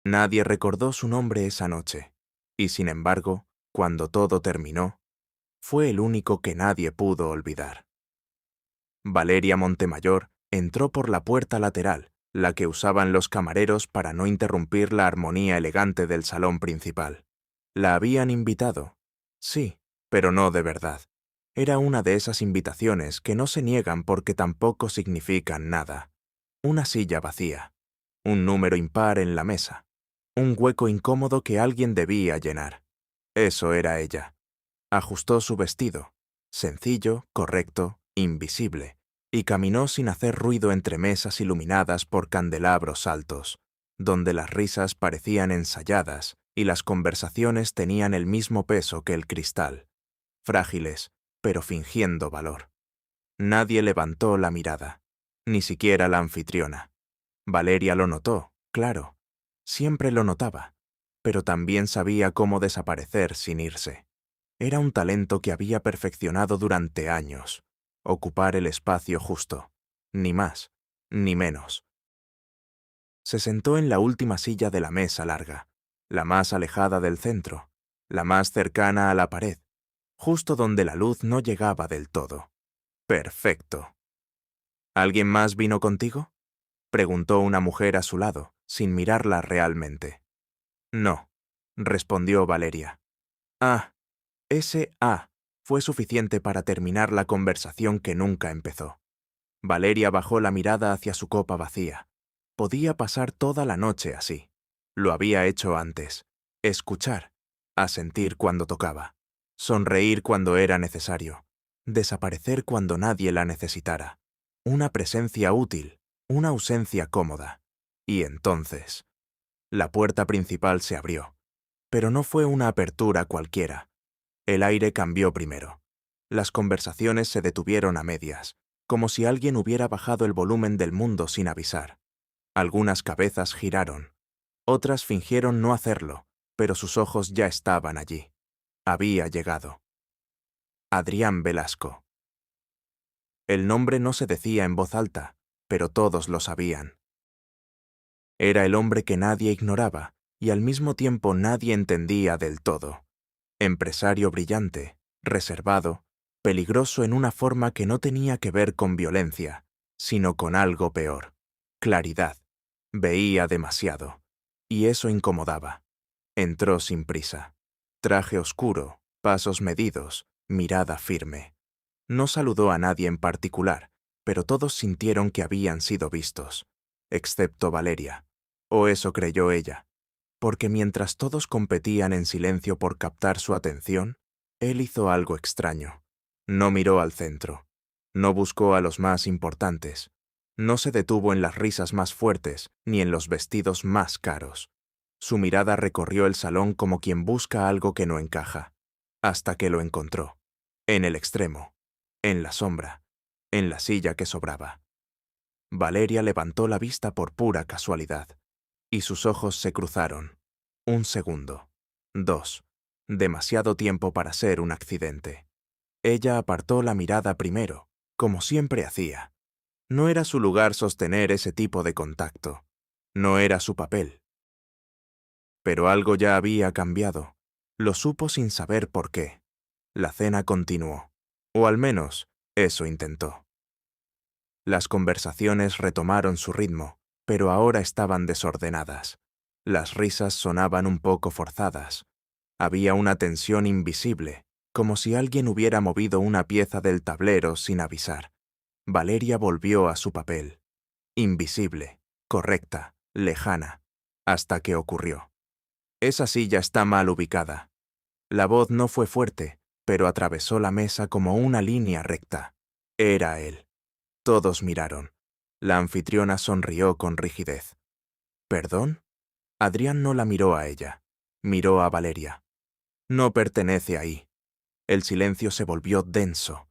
Nadie recordó su nombre esa noche, y sin embargo, cuando todo terminó, fue el único que nadie pudo olvidar. Valeria Montemayor entró por la puerta lateral, la que usaban los camareros para no interrumpir la armonía elegante del salón principal. La habían invitado, sí, pero no de verdad. Era una de esas invitaciones que no se niegan porque tampoco significan nada. Una silla vacía, un número impar en la mesa, un hueco incómodo que alguien debía llenar. Eso era ella. Ajustó su vestido, sencillo, correcto, invisible, y caminó sin hacer ruido entre mesas iluminadas por candelabros altos, donde las risas parecían ensayadas y las conversaciones tenían el mismo peso que el cristal, frágiles, pero fingiendo valor. Nadie levantó la mirada, ni siquiera la anfitriona. Valeria lo notó, claro, siempre lo notaba, pero también sabía cómo desaparecer sin irse. Era un talento que había perfeccionado durante años, ocupar el espacio justo, ni más, ni menos. Se sentó en la última silla de la mesa larga, la más alejada del centro, la más cercana a la pared, justo donde la luz no llegaba del todo. Perfecto. ¿Alguien más vino contigo?, preguntó una mujer a su lado, sin mirarla realmente. No, respondió Valeria. Ah, ese fue suficiente para terminar la conversación que nunca empezó. Valeria bajó la mirada hacia su copa vacía. Podía pasar toda la noche así. Lo había hecho antes. Escuchar, asentir cuando tocaba, sonreír cuando era necesario, desaparecer cuando nadie la necesitara. Una presencia útil, una ausencia cómoda. Y entonces, la puerta principal se abrió. Pero no fue una apertura cualquiera. El aire cambió primero. Las conversaciones se detuvieron a medias, como si alguien hubiera bajado el volumen del mundo sin avisar. Algunas cabezas giraron. Otras fingieron no hacerlo, pero sus ojos ya estaban allí. Había llegado. Adrián Velasco. El nombre no se decía en voz alta, pero todos lo sabían. Era el hombre que nadie ignoraba y al mismo tiempo nadie entendía del todo. Empresario brillante, reservado, peligroso en una forma que no tenía que ver con violencia, sino con algo peor: claridad. Veía demasiado, y eso incomodaba. Entró sin prisa. Traje oscuro, pasos medidos, mirada firme. No saludó a nadie en particular, pero todos sintieron que habían sido vistos, excepto Valeria, o eso creyó ella, porque mientras todos competían en silencio por captar su atención, él hizo algo extraño. No miró al centro, no buscó a los más importantes, no se detuvo en las risas más fuertes ni en los vestidos más caros. Su mirada recorrió el salón como quien busca algo que no encaja, hasta que lo encontró, en el extremo, en la sombra, en la silla que sobraba. Valeria levantó la vista por pura casualidad, y sus ojos se cruzaron. Un segundo. 2. Demasiado tiempo para ser un accidente. Ella apartó la mirada primero, como siempre hacía. No era su lugar sostener ese tipo de contacto. No era su papel. Pero algo ya había cambiado. Lo supo sin saber por qué. La cena continuó. O al menos, eso intentó. Las conversaciones retomaron su ritmo, pero ahora estaban desordenadas. Las risas sonaban un poco forzadas. Había una tensión invisible, como si alguien hubiera movido una pieza del tablero sin avisar. Valeria volvió a su papel. Invisible, correcta, lejana, hasta que ocurrió. Esa silla está mal ubicada. La voz no fue fuerte, pero atravesó la mesa como una línea recta. Era él. Todos miraron. La anfitriona sonrió con rigidez. ¿Perdón? Adrián no la miró a ella. Miró a Valeria. No pertenece ahí. El silencio se volvió denso.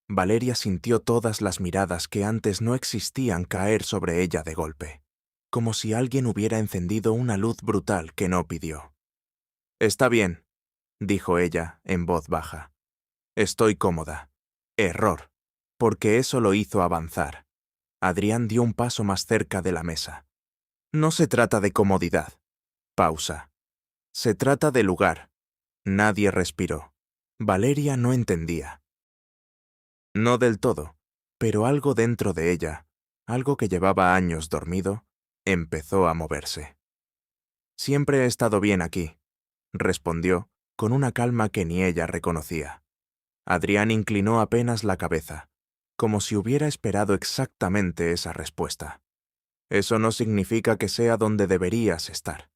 Valeria sintió todas las miradas que antes no existían caer sobre ella de golpe, como si alguien hubiera encendido una luz brutal que no pidió. «Está bien», dijo ella en voz baja. «Estoy cómoda». Error, porque eso lo hizo avanzar. Adrián dio un paso más cerca de la mesa. «No se trata de comodidad. Pausa. Se trata de lugar. Nadie respiró. Valeria no entendía. No del todo, pero algo dentro de ella, algo que llevaba años dormido, empezó a moverse. Siempre he estado bien aquí, respondió, con una calma que ni ella reconocía. Adrián inclinó apenas la cabeza, como si hubiera esperado exactamente esa respuesta. Eso no significa que sea donde deberías estar.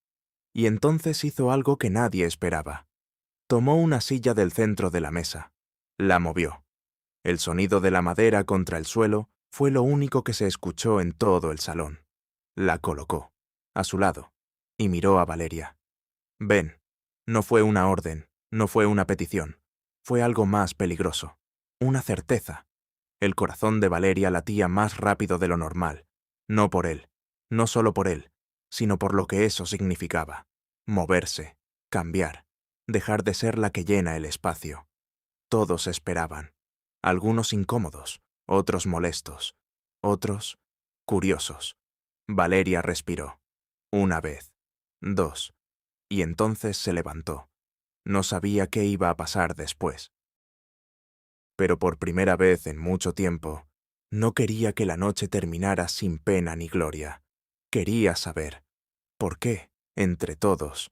Y entonces hizo algo que nadie esperaba. Tomó una silla del centro de la mesa. La movió. El sonido de la madera contra el suelo fue lo único que se escuchó en todo el salón. La colocó, a su lado, y miró a Valeria. Ven, no fue una orden, no fue una petición, fue algo más peligroso, una certeza. El corazón de Valeria latía más rápido de lo normal, no por él, no solo por él, sino por lo que eso significaba. Moverse, cambiar, dejar de ser la que llena el espacio. Todos esperaban, algunos incómodos, otros molestos, otros curiosos. Valeria respiró. Una vez, dos, y entonces se levantó. No sabía qué iba a pasar después. Pero por primera vez en mucho tiempo, no quería que la noche terminara sin pena ni gloria. Quería saber por qué, entre todos,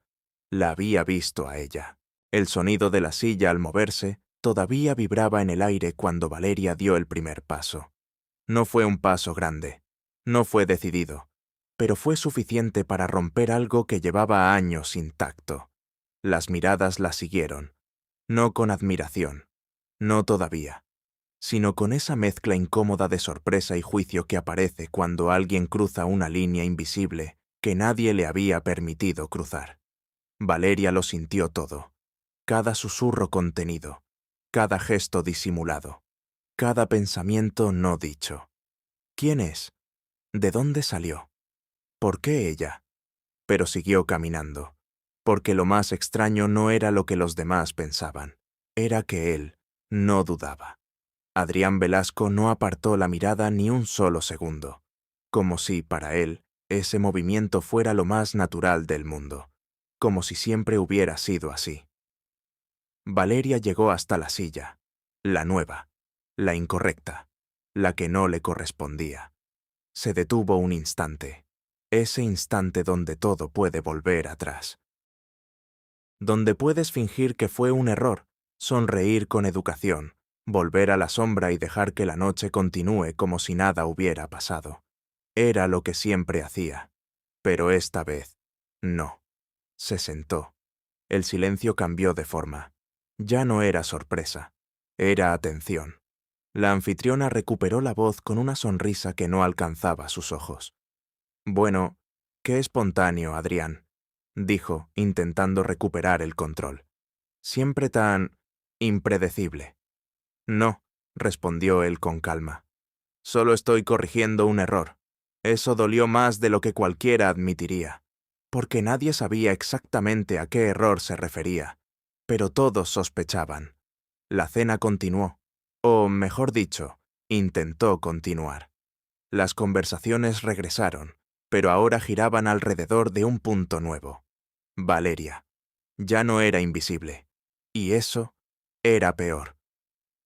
la había visto a ella. El sonido de la silla al moverse todavía vibraba en el aire cuando Valeria dio el primer paso. No fue un paso grande, no fue decidido, pero fue suficiente para romper algo que llevaba años intacto. Las miradas la siguieron, no con admiración, no todavía, sino con esa mezcla incómoda de sorpresa y juicio que aparece cuando alguien cruza una línea invisible que nadie le había permitido cruzar. Valeria lo sintió todo, cada susurro contenido, cada gesto disimulado, cada pensamiento no dicho. ¿Quién es? ¿De dónde salió? ¿Por qué ella? Pero siguió caminando, porque lo más extraño no era lo que los demás pensaban, era que él no dudaba. Adrián Velasco no apartó la mirada ni un solo segundo, como si, para él, ese movimiento fuera lo más natural del mundo, como si siempre hubiera sido así. Valeria llegó hasta la silla, la nueva, la incorrecta, la que no le correspondía. Se detuvo un instante, ese instante donde todo puede volver atrás. Donde puedes fingir que fue un error, sonreír con educación, volver a la sombra y dejar que la noche continúe como si nada hubiera pasado. Era lo que siempre hacía. Pero esta vez, no. Se sentó. El silencio cambió de forma. Ya no era sorpresa. Era atención. La anfitriona recuperó la voz con una sonrisa que no alcanzaba sus ojos. Bueno, qué espontáneo, Adrián, dijo, intentando recuperar el control. Siempre tan impredecible. No, respondió él con calma. Solo estoy corrigiendo un error. Eso dolió más de lo que cualquiera admitiría, porque nadie sabía exactamente a qué error se refería, pero todos sospechaban. La cena continuó, o, mejor dicho, intentó continuar. Las conversaciones regresaron, pero ahora giraban alrededor de un punto nuevo. Valeria. Ya no era invisible. Y eso era peor.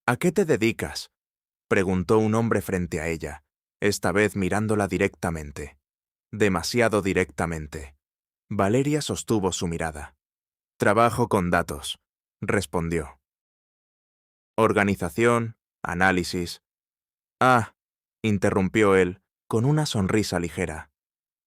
¿A qué te dedicas?, preguntó un hombre frente a ella, esta vez mirándola directamente. Demasiado directamente. Valeria sostuvo su mirada. Trabajo con datos, respondió. Organización, análisis. Ah, interrumpió él, con una sonrisa ligera.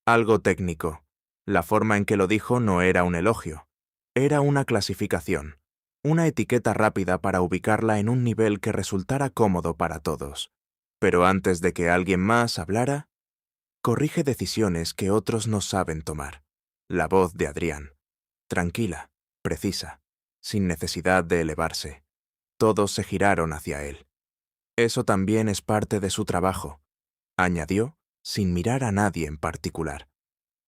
Algo técnico. La forma en que lo dijo no era un elogio. Era una clasificación, una etiqueta rápida para ubicarla en un nivel que resultara cómodo para todos. Pero antes de que alguien más hablara, corrige decisiones que otros no saben tomar. La voz de Adrián. Tranquila, precisa, sin necesidad de elevarse. Todos se giraron hacia él. Eso también es parte de su trabajo, añadió, sin mirar a nadie en particular.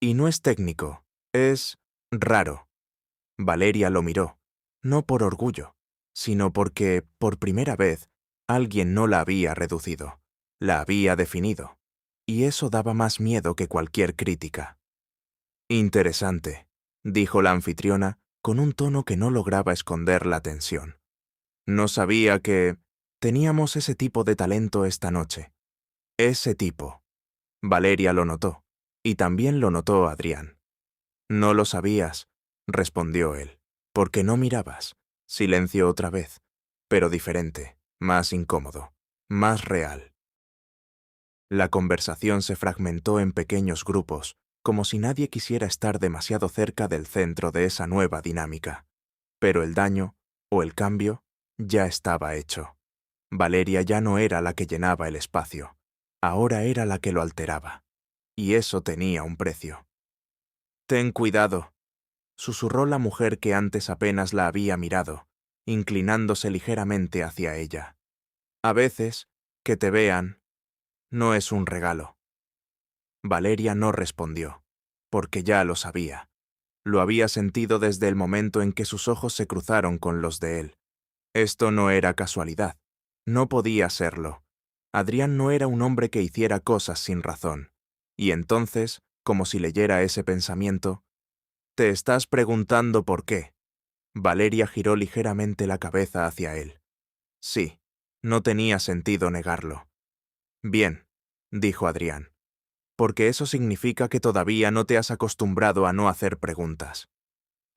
Y no es técnico, es raro. Valeria lo miró, no por orgullo, sino porque, por primera vez, alguien no la había reducido, la había definido, y eso daba más miedo que cualquier crítica. Interesante, dijo la anfitriona con un tono que no lograba esconder la tensión. No sabía que teníamos ese tipo de talento esta noche. Ese tipo. Valeria lo notó, y también lo notó Adrián. No lo sabías, respondió él, porque no mirabas. Silencio otra vez, pero diferente, más incómodo, más real. La conversación se fragmentó en pequeños grupos, como si nadie quisiera estar demasiado cerca del centro de esa nueva dinámica. Pero el daño, o el cambio, ya estaba hecho. Valeria ya no era la que llenaba el espacio, ahora era la que lo alteraba. Y eso tenía un precio. «Ten cuidado», susurró la mujer que antes apenas la había mirado, inclinándose ligeramente hacia ella. «A veces, que te vean, no es un regalo». Valeria no respondió, porque ya lo sabía. Lo había sentido desde el momento en que sus ojos se cruzaron con los de él. Esto no era casualidad. No podía serlo. Adrián no era un hombre que hiciera cosas sin razón. Y entonces, como si leyera ese pensamiento, «¿Te estás preguntando por qué?» Valeria giró ligeramente la cabeza hacia él. Sí, no tenía sentido negarlo. «Bien», dijo Adrián, «porque eso significa que todavía no te has acostumbrado a no hacer preguntas».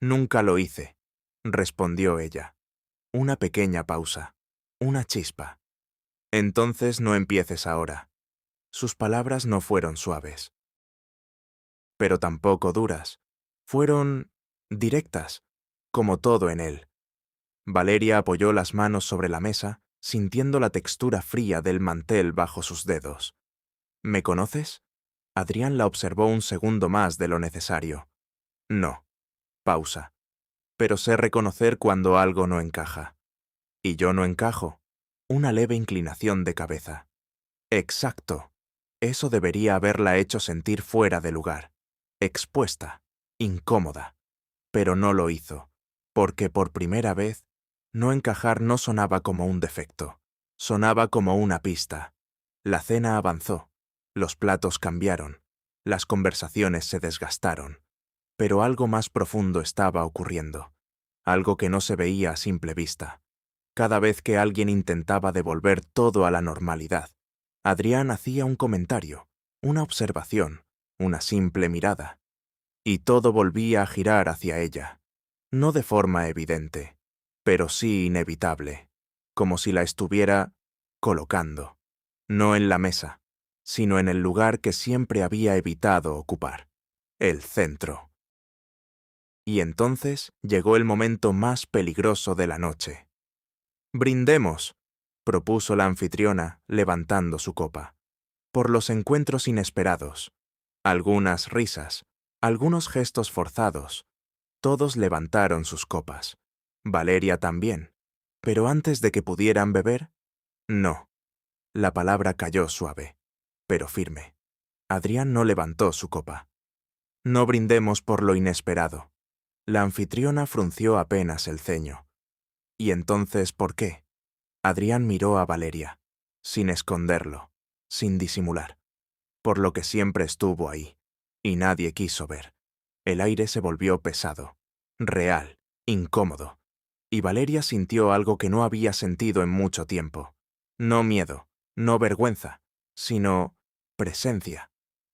«Nunca lo hice», respondió ella. Una pequeña pausa, una chispa. «Entonces no empieces ahora». Sus palabras no fueron suaves, pero tampoco duras. Fueron directas, como todo en él. Valeria apoyó las manos sobre la mesa, sintiendo la textura fría del mantel bajo sus dedos. «¿Me conoces?» Adrián la observó un segundo más de lo necesario. «No». Pausa. «Pero sé reconocer cuando algo no encaja». «¿Y yo no encajo?» Una leve inclinación de cabeza. «Exacto». Eso debería haberla hecho sentir fuera de lugar, expuesta, incómoda. Pero no lo hizo, porque por primera vez, no encajar no sonaba como un defecto, sonaba como una pista. La cena avanzó, los platos cambiaron, las conversaciones se desgastaron, pero algo más profundo estaba ocurriendo, algo que no se veía a simple vista. Cada vez que alguien intentaba devolver todo a la normalidad, Adrián hacía un comentario, una observación, una simple mirada, y todo volvía a girar hacia ella, no de forma evidente, pero sí inevitable, como si la estuviera colocando, no en la mesa, sino en el lugar que siempre había evitado ocupar, el centro. Y entonces llegó el momento más peligroso de la noche. «Brindemos», propuso la anfitriona, levantando su copa, «por los encuentros inesperados». Algunas risas, algunos gestos forzados. Todos levantaron sus copas. Valeria también. Pero antes de que pudieran beber, no. La palabra cayó suave, pero firme. Adrián no levantó su copa. «No brindemos por lo inesperado». La anfitriona frunció apenas el ceño. «¿Y entonces por qué?» Adrián miró a Valeria, sin esconderlo, sin disimular, por lo que siempre estuvo ahí, y nadie quiso ver. El aire se volvió pesado, real, incómodo, y Valeria sintió algo que no había sentido en mucho tiempo. No miedo, no vergüenza, sino presencia.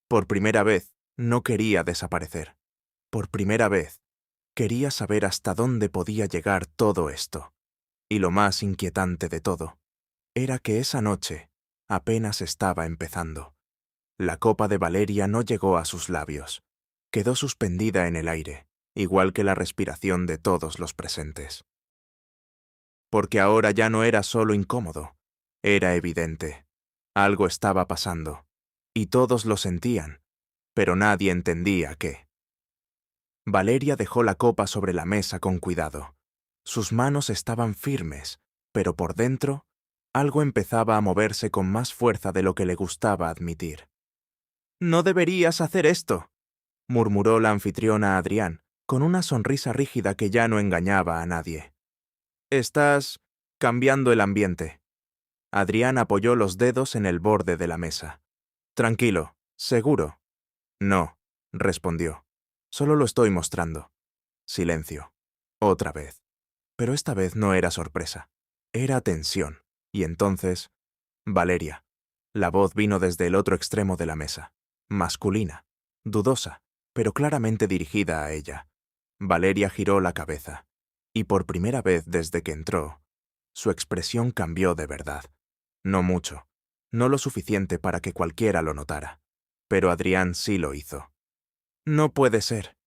Por primera vez, no quería desaparecer. Por primera vez, quería saber hasta dónde podía llegar todo esto. Y lo más inquietante de todo, era que esa noche apenas estaba empezando. La copa de Valeria no llegó a sus labios. Quedó suspendida en el aire, igual que la respiración de todos los presentes. Porque ahora ya no era solo incómodo, era evidente. Algo estaba pasando, y todos lo sentían, pero nadie entendía qué. Valeria dejó la copa sobre la mesa con cuidado. Sus manos estaban firmes, pero por dentro, algo empezaba a moverse con más fuerza de lo que le gustaba admitir. «No deberías hacer esto», murmuró la anfitriona a Adrián, con una sonrisa rígida que ya no engañaba a nadie. «Estás cambiando el ambiente». Adrián apoyó los dedos en el borde de la mesa. «Tranquilo, seguro». «No», respondió. «Solo lo estoy mostrando. Silencio. Otra vez. Pero esta vez no era sorpresa. Era tensión. Y entonces... Valeria. La voz vino desde el otro extremo de la mesa. Masculina. Dudosa, pero claramente dirigida a ella. Valeria giró la cabeza. Y por primera vez desde que entró, su expresión cambió de verdad. No mucho. No lo suficiente para que cualquiera lo notara. Pero Adrián sí lo hizo. «No puede ser»,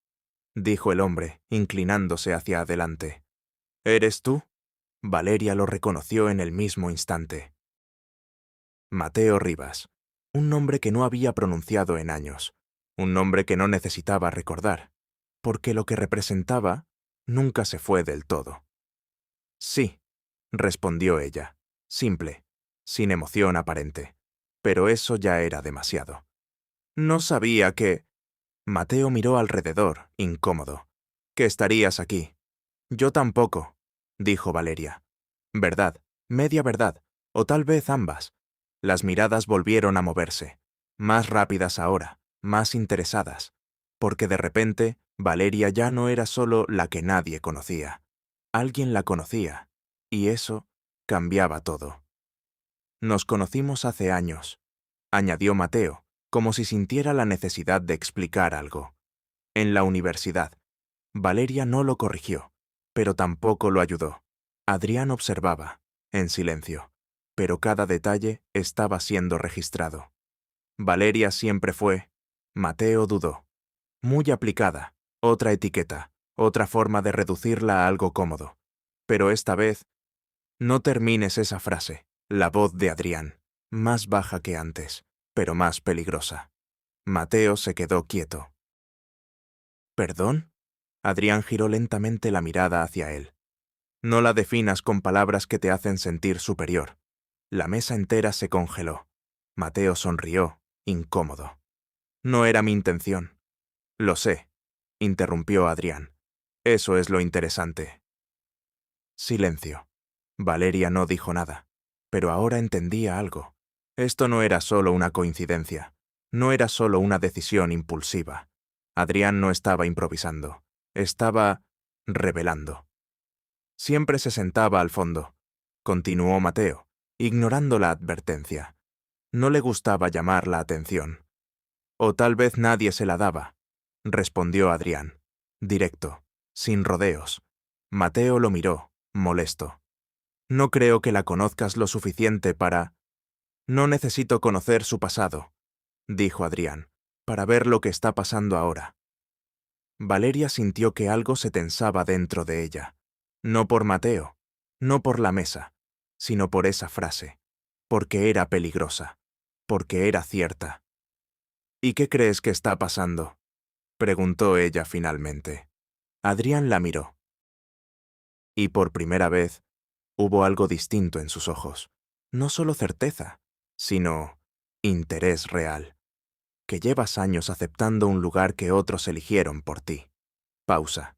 dijo el hombre, inclinándose hacia adelante. «¿Eres tú?» Valeria lo reconoció en el mismo instante. Mateo Rivas. Un nombre que no había pronunciado en años. Un nombre que no necesitaba recordar, porque lo que representaba nunca se fue del todo. «Sí», respondió ella, simple, sin emoción aparente. Pero eso ya era demasiado. «No sabía que...» Mateo miró alrededor, incómodo. «¿Que estarías aquí?» «Yo tampoco», dijo Valeria. «Verdad, media verdad, o tal vez ambas». Las miradas volvieron a moverse, más rápidas ahora, más interesadas, porque de repente Valeria ya no era solo la que nadie conocía. Alguien la conocía, y eso cambiaba todo. «Nos conocimos hace años», añadió Mateo, como si sintiera la necesidad de explicar algo. «En la universidad». Valeria no lo corrigió, pero tampoco lo ayudó. Adrián observaba, en silencio, pero cada detalle estaba siendo registrado. Valeria siempre fue... Mateo dudó. Muy aplicada, otra etiqueta, otra forma de reducirla a algo cómodo. Pero esta vez... No termines esa frase. La voz de Adrián, más baja que antes, pero más peligrosa. Mateo se quedó quieto. ¿Perdón? Adrián giró lentamente la mirada hacia él. No la definas con palabras que te hacen sentir superior. La mesa entera se congeló. Mateo sonrió, incómodo. No era mi intención. Lo sé, interrumpió Adrián. Eso es lo interesante. Silencio. Valeria no dijo nada, pero ahora entendía algo. Esto no era solo una coincidencia, no era solo una decisión impulsiva. Adrián no estaba improvisando, estaba revelando. Siempre se sentaba al fondo, continuó Mateo, ignorando la advertencia. No le gustaba llamar la atención. O tal vez nadie se la daba, respondió Adrián, directo, sin rodeos. Mateo lo miró, molesto. No creo que la conozcas lo suficiente para... No necesito conocer su pasado, dijo Adrián, para ver lo que está pasando ahora. Valeria sintió que algo se tensaba dentro de ella. No por Mateo, no por la mesa, sino por esa frase, porque era peligrosa, porque era cierta. ¿Y qué crees que está pasando?, preguntó ella finalmente. Adrián la miró. Y por primera vez, hubo algo distinto en sus ojos. No solo certeza, sino interés real. Que llevas años aceptando un lugar que otros eligieron por ti. Pausa.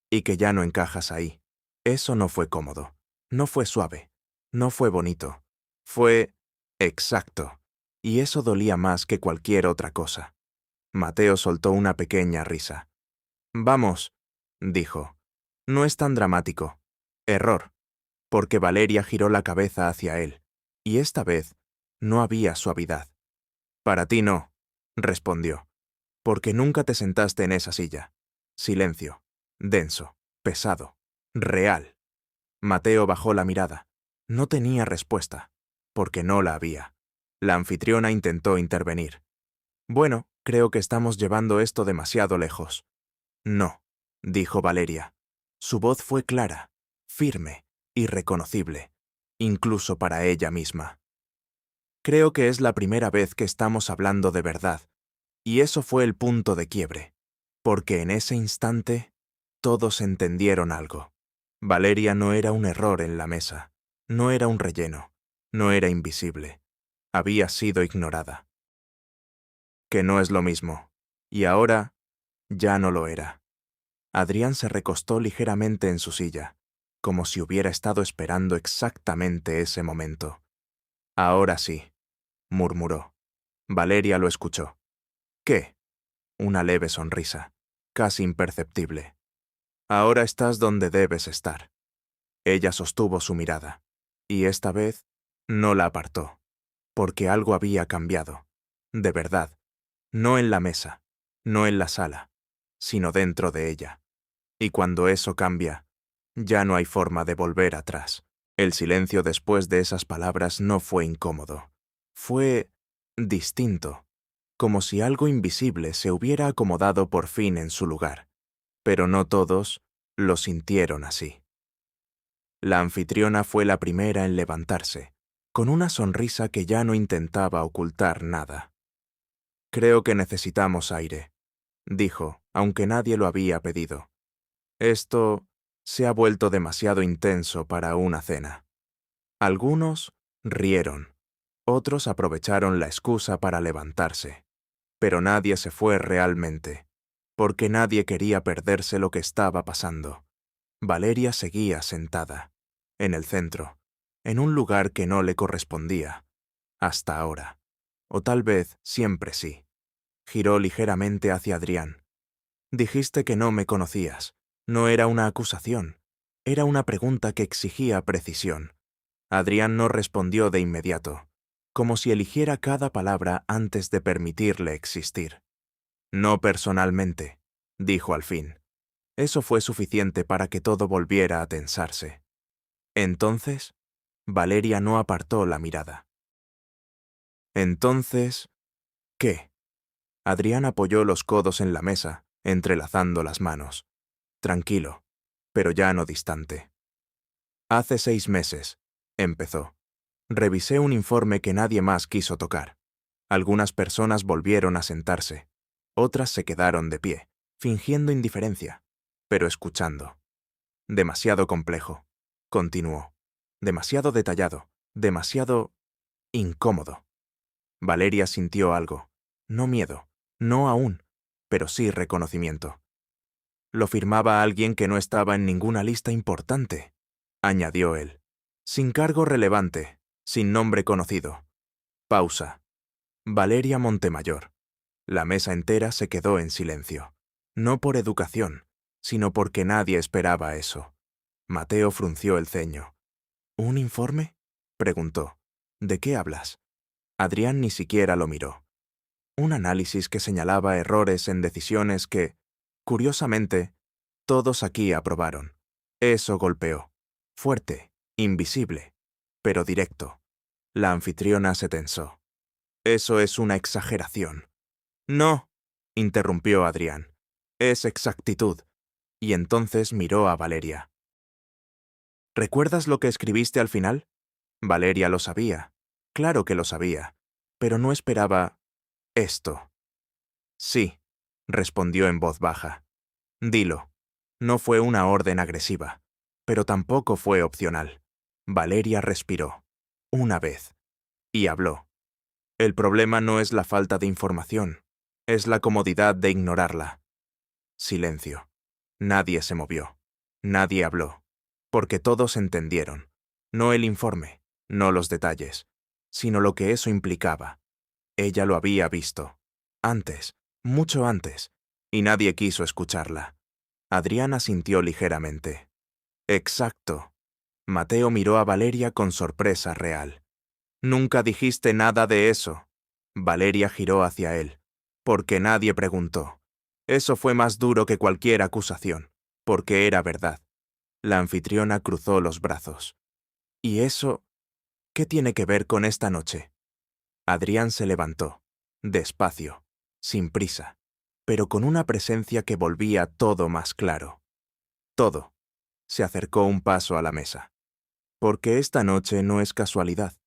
Y que ya no encajas ahí. Eso no fue cómodo. No fue suave. No fue bonito. Fue exacto. Y eso dolía más que cualquier otra cosa. Mateo soltó una pequeña risa. «Vamos», dijo. «No es tan dramático. Error». Porque Valeria giró la cabeza hacia él, y esta vez no había suavidad. «Para ti no», respondió, «porque nunca te sentaste en esa silla». Silencio, denso, pesado, real. Mateo bajó la mirada. No tenía respuesta, porque no la había. La anfitriona intentó intervenir. «Bueno, creo que estamos llevando esto demasiado lejos». «No», dijo Valeria. Su voz fue clara, firme, irreconocible, incluso para ella misma. «Creo que es la primera vez que estamos hablando de verdad, y eso fue el punto de quiebre, porque en ese instante todos entendieron algo. Valeria no era un error en la mesa, no era un relleno, no era invisible, había sido ignorada. Que no es lo mismo, y ahora ya no lo era. Adrián se recostó ligeramente en su silla, como si hubiera estado esperando exactamente ese momento. «Ahora sí», murmuró. Valeria lo escuchó. «¿Qué?». Una leve sonrisa, casi imperceptible. Ahora estás donde debes estar. Ella sostuvo su mirada, y esta vez no la apartó, porque algo había cambiado. De verdad, no en la mesa, no en la sala, sino dentro de ella. Y cuando eso cambia, ya no hay forma de volver atrás. El silencio después de esas palabras no fue incómodo. Fue distinto, como si algo invisible se hubiera acomodado por fin en su lugar. Pero no todos lo sintieron así. La anfitriona fue la primera en levantarse, con una sonrisa que ya no intentaba ocultar nada. «Creo que necesitamos aire», dijo, aunque nadie lo había pedido. «Esto se ha vuelto demasiado intenso para una cena». Algunos rieron, otros aprovecharon la excusa para levantarse, pero nadie se fue realmente, porque nadie quería perderse lo que estaba pasando. Valeria seguía sentada, en el centro, en un lugar que no le correspondía, hasta ahora, o tal vez siempre sí. Giró ligeramente hacia Adrián. «Dijiste que no me conocías. No era una acusación, era una pregunta que exigía precisión». Adrián no respondió de inmediato, como si eligiera cada palabra antes de permitirle existir. «No personalmente», dijo al fin. Eso fue suficiente para que todo volviera a tensarse. Entonces, Valeria no apartó la mirada. «Entonces, ¿qué?». Adrián apoyó los codos en la mesa, entrelazando las manos. Tranquilo, pero ya no distante. «Hace 6 meses», empezó. «Revisé un informe que nadie más quiso tocar. Algunas personas volvieron a sentarse. Otras se quedaron de pie, fingiendo indiferencia, pero escuchando. Demasiado complejo», continuó. «Demasiado detallado, demasiado incómodo». Valeria sintió algo. No miedo, no aún, pero sí reconocimiento. «Lo firmaba alguien que no estaba en ninguna lista importante», añadió él. «Sin cargo relevante, sin nombre conocido». Pausa. Valeria Montemayor. La mesa entera se quedó en silencio. No por educación, sino porque nadie esperaba eso. Mateo frunció el ceño. «¿Un informe?», preguntó. «¿De qué hablas?». Adrián ni siquiera lo miró. Un análisis que señalaba errores en decisiones que, curiosamente, todos aquí aprobaron. Eso golpeó. Fuerte, invisible, pero directo. La anfitriona se tensó. «Eso es una exageración». «No», interrumpió Adrián. «Es exactitud». Y entonces miró a Valeria. «¿Recuerdas lo que escribiste al final?». Valeria lo sabía. Claro que lo sabía. Pero no esperaba esto. «Sí», respondió en voz baja. «Dilo». No fue una orden agresiva, pero tampoco fue opcional. Valeria respiró. Una vez. Y habló. «El problema no es la falta de información, es la comodidad de ignorarla». Silencio. Nadie se movió. Nadie habló. Porque todos entendieron. No el informe, no los detalles, sino lo que eso implicaba. Ella lo había visto. Antes, mucho antes, y nadie quiso escucharla. Adriana sintió ligeramente. «Exacto». Mateo miró a Valeria con sorpresa real. «Nunca dijiste nada de eso». Valeria giró hacia él. «Porque nadie preguntó. Eso fue más duro que cualquier acusación, porque era verdad». La anfitriona cruzó los brazos. «¿Y eso qué tiene que ver con esta noche?». Adrián se levantó, despacio, sin prisa, pero con una presencia que volvía todo más claro. Todo. Se acercó un paso a la mesa. «Porque esta noche no es casualidad».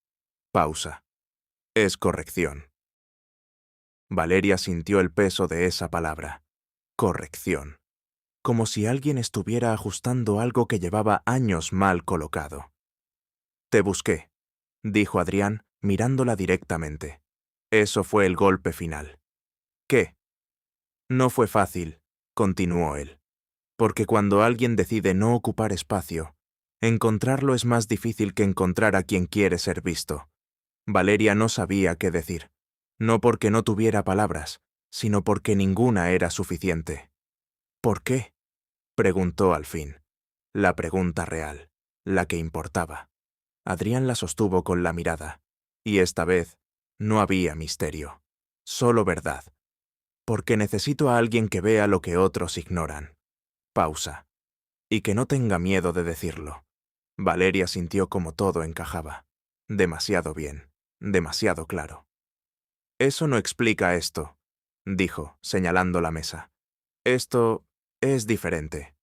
Pausa. «Es corrección». Valeria sintió el peso de esa palabra. Corrección. Como si alguien estuviera ajustando algo que llevaba años mal colocado. «Te busqué», dijo Adrián, mirándola directamente. Eso fue el golpe final. «¿Qué?». «No fue fácil», continuó él. «Porque cuando alguien decide no ocupar espacio, encontrarlo es más difícil que encontrar a quien quiere ser visto». Valeria no sabía qué decir. No porque no tuviera palabras, sino porque ninguna era suficiente. «¿Por qué?». Preguntó al fin. La pregunta real, la que importaba. Adrián la sostuvo con la mirada, y esta vez no había misterio, solo verdad. Porque necesito a alguien que vea lo que otros ignoran. Pausa. Y que no tenga miedo de decirlo. Valeria sintió como todo encajaba. Demasiado bien, demasiado claro. Eso no explica esto, dijo, señalando la mesa. Esto es diferente.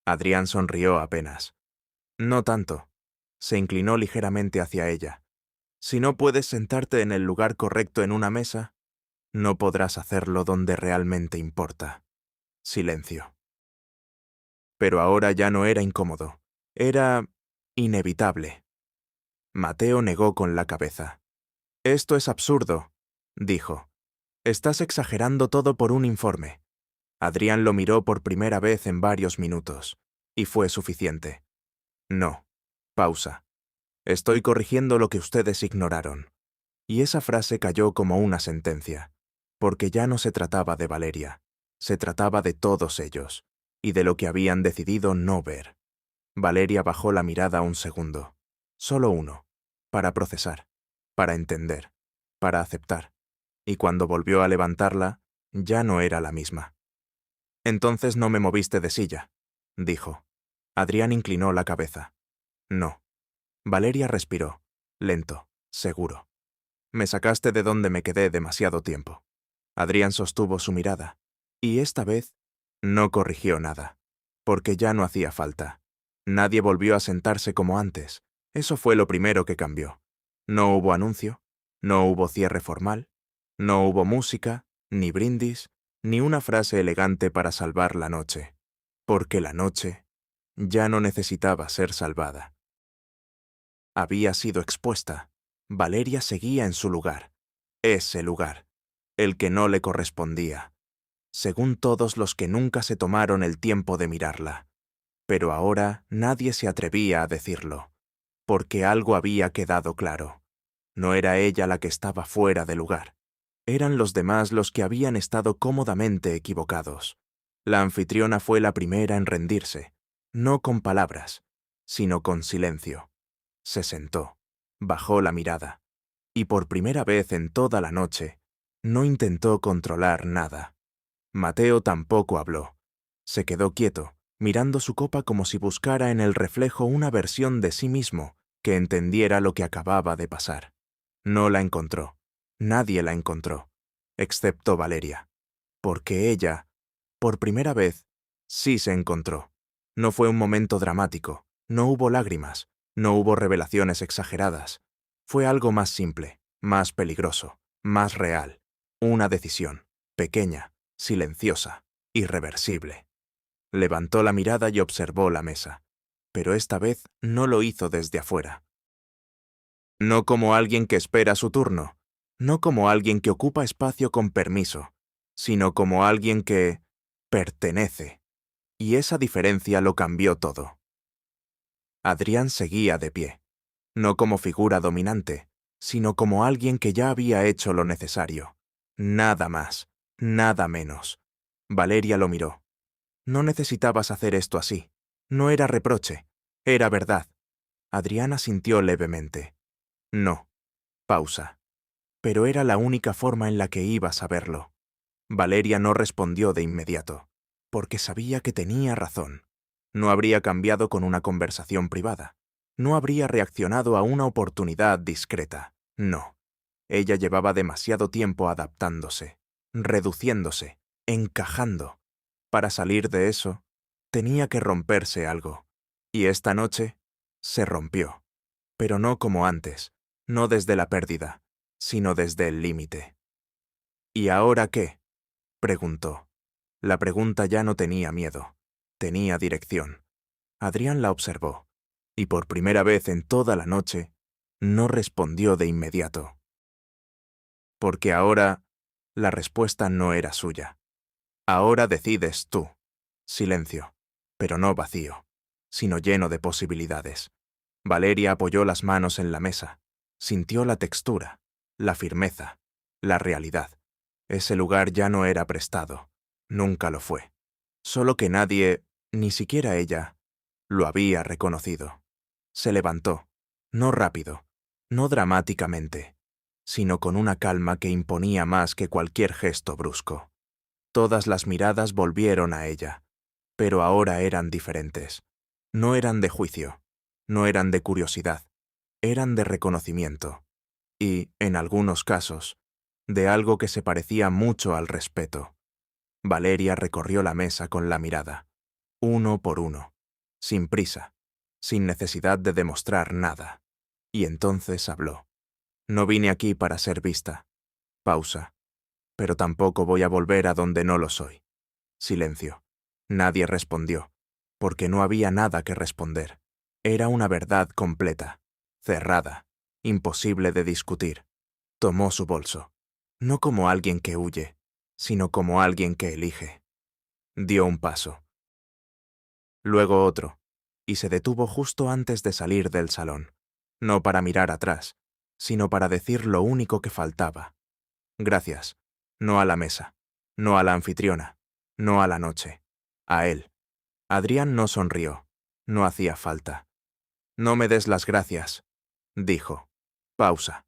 Adrián sonrió apenas. No tanto. Se inclinó ligeramente hacia ella. Si no puedes sentarte en el lugar correcto en una mesa, no podrás hacerlo donde realmente importa. Silencio. Pero ahora ya no era incómodo. Era inevitable. Mateo negó con la cabeza. Esto es absurdo, dijo. Estás exagerando todo por un informe. Adrián lo miró por primera vez en varios minutos, y fue suficiente. No. Pausa. Estoy corrigiendo lo que ustedes ignoraron. Y esa frase cayó como una sentencia, porque ya no se trataba de Valeria, se trataba de todos ellos, y de lo que habían decidido no ver. Valeria bajó la mirada un segundo, solo uno, para procesar, para entender, para aceptar, y cuando volvió a levantarla, ya no era la misma. Entonces no me moviste de silla, dijo. Adrián inclinó la cabeza. No. Valeria respiró, lento, seguro. Me sacaste de donde me quedé demasiado tiempo. Adrián sostuvo su mirada, y esta vez no corrigió nada, porque ya no hacía falta. Nadie volvió a sentarse como antes. Eso fue lo primero que cambió. No hubo anuncio, no hubo cierre formal, no hubo música, ni brindis, ni una frase elegante para salvar la noche, porque la noche ya no necesitaba ser salvada. Había sido expuesta. Valeria seguía en su lugar, ese lugar, el que no le correspondía, según todos los que nunca se tomaron el tiempo de mirarla. Pero ahora nadie se atrevía a decirlo, porque algo había quedado claro. No era ella la que estaba fuera de lugar. Eran los demás los que habían estado cómodamente equivocados. La anfitriona fue la primera en rendirse, no con palabras, sino con silencio. Se sentó, bajó la mirada, y por primera vez en toda la noche, no intentó controlar nada. Mateo tampoco habló. Se quedó quieto, mirando su copa como si buscara en el reflejo una versión de sí mismo que entendiera lo que acababa de pasar. No la encontró. Nadie la encontró, excepto Valeria. Porque ella, por primera vez, sí se encontró. No fue un momento dramático, no hubo lágrimas, no hubo revelaciones exageradas. Fue algo más simple, más peligroso, más real. Una decisión, pequeña, silenciosa, irreversible. Levantó la mirada y observó la mesa, pero esta vez no lo hizo desde afuera. No como alguien que espera su turno, no como alguien que ocupa espacio con permiso, sino como alguien que pertenece. Y esa diferencia lo cambió todo. Adrián seguía de pie, no como figura dominante, sino como alguien que ya había hecho lo necesario. Nada más, nada menos. Valeria lo miró. No necesitabas hacer esto así. No era reproche, era verdad. Adrián asintió levemente. No. Pausa. Pero era la única forma en la que iba a saberlo. Valeria no respondió de inmediato, porque sabía que tenía razón. No habría cambiado con una conversación privada. No habría reaccionado a una oportunidad discreta. No. Ella llevaba demasiado tiempo adaptándose, reduciéndose, encajando. Para salir de eso, tenía que romperse algo. Y esta noche se rompió. Pero no como antes, no desde la pérdida, sino desde el límite. ¿Y ahora qué?, preguntó. La pregunta ya no tenía miedo, tenía dirección. Adrián la observó, y por primera vez en toda la noche, no respondió de inmediato. Porque ahora, la respuesta no era suya. Ahora decides tú. Silencio, pero no vacío, sino lleno de posibilidades. Valeria apoyó las manos en la mesa, sintió la textura, la firmeza, la realidad. Ese lugar ya no era prestado, nunca lo fue. Solo que nadie Ni siquiera ella lo había reconocido. Se levantó, no rápido, no dramáticamente, sino con una calma que imponía más que cualquier gesto brusco. Todas las miradas volvieron a ella, pero ahora eran diferentes. No eran de juicio, no eran de curiosidad, eran de reconocimiento, y, en algunos casos, de algo que se parecía mucho al respeto. Valeria recorrió la mesa con la mirada, uno por uno, sin prisa, sin necesidad de demostrar nada. Y entonces habló. No vine aquí para ser vista. Pausa. Pero tampoco voy a volver a donde no lo soy. Silencio. Nadie respondió, porque no había nada que responder. Era una verdad completa, cerrada, imposible de discutir. Tomó su bolso, no como alguien que huye, sino como alguien que elige. Dio un paso, luego otro, y se detuvo justo antes de salir del salón, no para mirar atrás, sino para decir lo único que faltaba. Gracias, no a la mesa, no a la anfitriona, no a la noche, a él. Adrián no sonrió, no hacía falta. No me des las gracias, dijo. Pausa.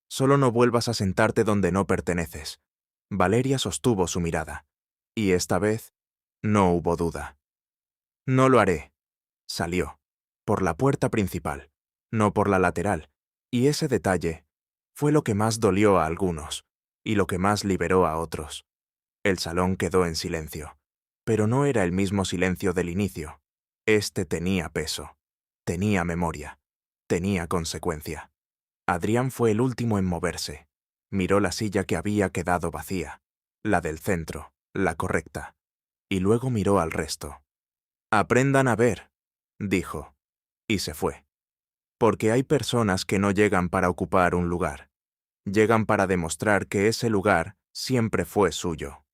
Solo no vuelvas a sentarte donde no perteneces. Valeria sostuvo su mirada, y esta vez no hubo duda. No lo haré. Salió, por la puerta principal, no por la lateral, y ese detalle fue lo que más dolió a algunos, y lo que más liberó a otros. El salón quedó en silencio, pero no era el mismo silencio del inicio. Este tenía peso, tenía memoria, tenía consecuencia. Adrián fue el último en moverse. Miró la silla que había quedado vacía, la del centro, la correcta, y luego miró al resto. Aprendan a ver, dijo, y se fue. Porque hay personas que no llegan para ocupar un lugar, llegan para demostrar que ese lugar siempre fue suyo.